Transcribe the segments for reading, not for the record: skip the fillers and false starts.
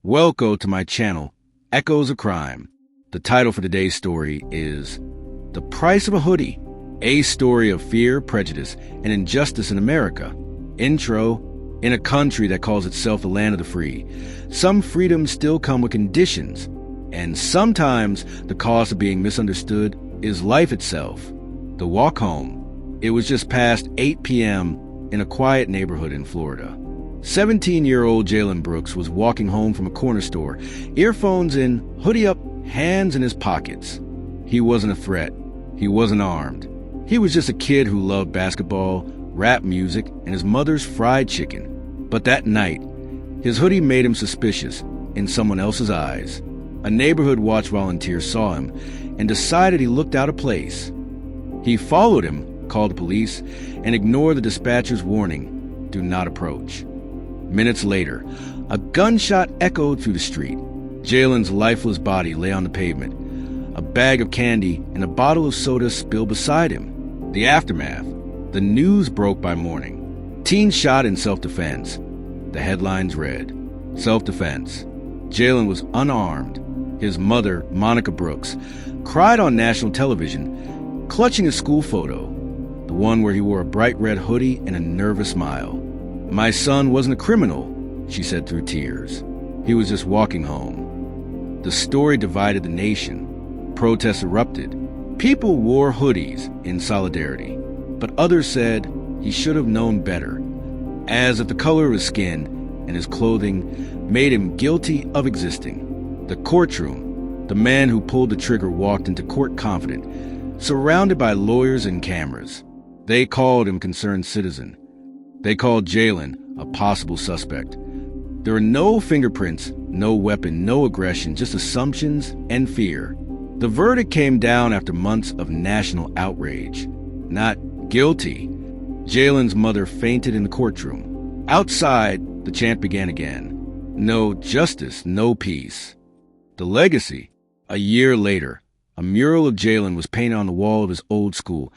Welcome to my channel, Echoes of Crime. The title for today's story is The Price of a Hoodie, a story of fear, prejudice, and injustice in America. Intro. In a country that calls itself the land of the free, some freedoms still come with conditions, and sometimes the cost of being misunderstood is life itself. The walk home. It was just past 8 p.m. in a quiet neighborhood in Florida. 17-year-old Jaylen Brooks was walking home from a corner store, earphones in, hoodie up, hands in his pockets. He wasn't a threat. He wasn't armed. He was just a kid who loved basketball, rap music, and his mother's fried chicken. But that night, his hoodie made him suspicious in someone else's eyes. A neighborhood watch volunteer saw him and decided he looked out of place. He followed him, called the police, and ignored the dispatcher's warning, "Do not approach." Minutes later, a gunshot echoed through the street. Jaylen's lifeless body lay on the pavement. A bag of candy and a bottle of soda spilled beside him. The aftermath. The news broke by morning. Teen shot in self-defense. The headlines read, "Self-defense. Jaylen was unarmed." His mother, Monica Brooks, cried on national television, clutching a school photo, the one where he wore a bright red hoodie and a nervous smile. "My son wasn't a criminal," she said through tears. "He was just walking home." The story divided the nation. Protests erupted. People wore hoodies in solidarity, but others said he should have known better, as if the color of his skin and his clothing made him guilty of existing. The courtroom. The man who pulled the trigger walked into court confident, surrounded by lawyers and cameras. They called him concerned citizen. They called Jaylen a possible suspect. There were no fingerprints, no weapon, no aggression, just assumptions and fear. The verdict came down after months of national outrage. Not guilty. Jaylen's mother fainted in the courtroom. Outside, the chant began again. No justice, no peace. The legacy. A year later, a mural of Jaylen was painted on the wall of his old school.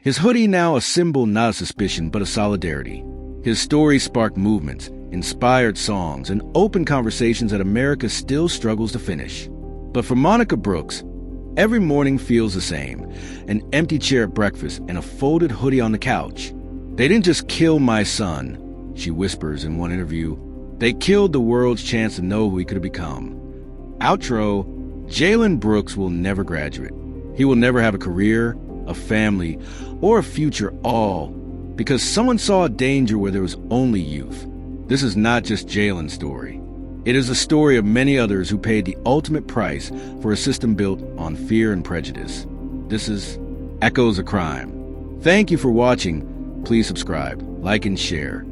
His hoodie now a symbol not of suspicion, but of solidarity. His story sparked movements, inspired songs, and opened conversations that America still struggles to finish. But for Monica Brooks, every morning feels the same. An empty chair at breakfast and a folded hoodie on the couch. "They didn't just kill my son," she whispers in one interview. "They killed the world's chance to know who he could have become." Outro. Jaylen Brooks will never graduate. He will never have a career, a family, or a future, all because someone saw a danger where there was only youth. This is not just Jaylen's story. It is the story of many others who paid the ultimate price for a system built on fear and prejudice. This is Echoes of Crime. Thank you for watching. Please subscribe, like, and share.